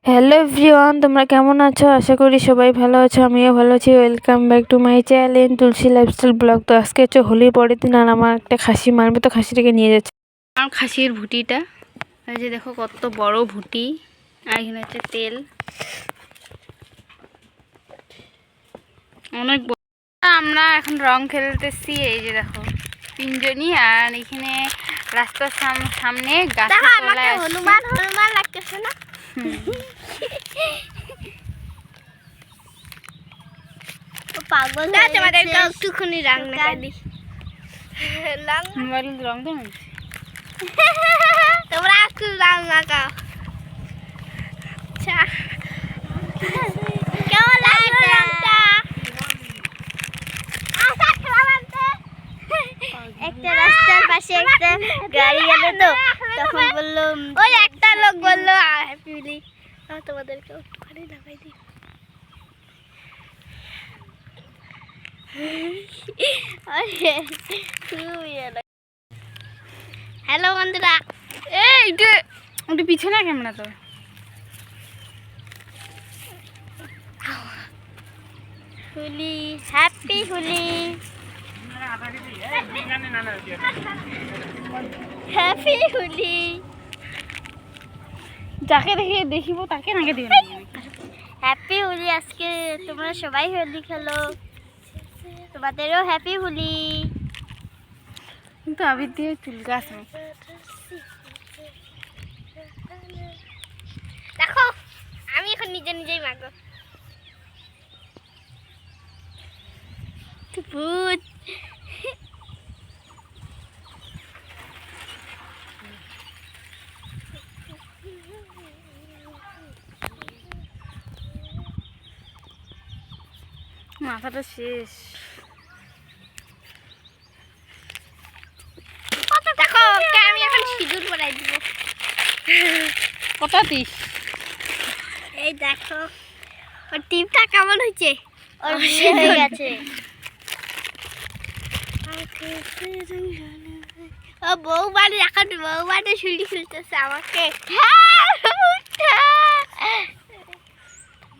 Hello everyone, তোমরা কেমন আছো? আশা করি সবাই ভালো আছো, আমিও ভালো আছি। Welcome back to my channel Tulsi lifestyle blog. তো আজকে হচ্ছে হোলির পরের দিন, আর আমার একটা খাসি মারবে, তো খাসিটাকে নিয়ে যাচ্ছে। আমার খাসির ভুটিটা এই যে দেখো, কত বড় ভুটি। আর এখানে হচ্ছে তেল, অনেক বড়। আমরা এখন রং খেলতেছি, এই যে দেখো তিনজনই। আর এখানে রাস্তার সামনে গাছের তলায় হনুমান হনুমান লাগতেছে না? পাগল আমাদেরকে একটুখানি রং লাগাই দিই। রং দেন, তোমরা একটু রং লাগাও। আচ্ছা, কেমন লাগলো রংটা? একটা রাস্তার পাশে একটা গাড়ি গেল, তো তখন বললো, ওই একটা লোক বললো হ্যাপি হোলি, তোমাদেরকে একটুখানি লাগাই দিই। হ্যালো বন্ধুরা, এইটা পিছনে ক্যামেরা তো। Holi, happy Holi, happy Holi. যাকে দেখে দেখিব তাকে নাকি দিবেন। হ্যাপি হোলি। আজকে তোমরা সবাই হোলি খেলো, তোমাদেরও হ্যাপি হোলি। কিন্তু আবির দিয়ে চুল গাছ দেখো, আমি এখন নিজে নিজেই মাগো। ভূত মাথাটা শেষ। দেখো, আমি এখন সিঁদুর পরাই দিব। কটা দিস? এই দেখো, ওর টিপটা কেমন হয়েছে? ওর বিয়ে হয়ে গেছে। ও বউবাড়ি, এখন বউবাড়ি শুলি খেলতেছে আমাকে।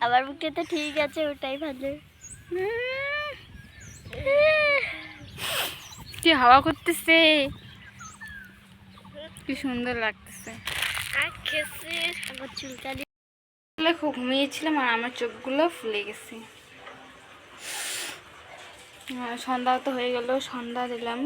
আমার মুখে তো ঠিক আছে, ওটাই ভালো। কি হাওয়া করতেছে, কি সুন্দর লাগতেছে। আমার চুলকানি খুব ঘুমিয়েছিলাম আর আমার চোখগুলো ফুলে গেছে। সন্ধ্যা তো হয়ে গেল, সন্ধ্যা দিলাম।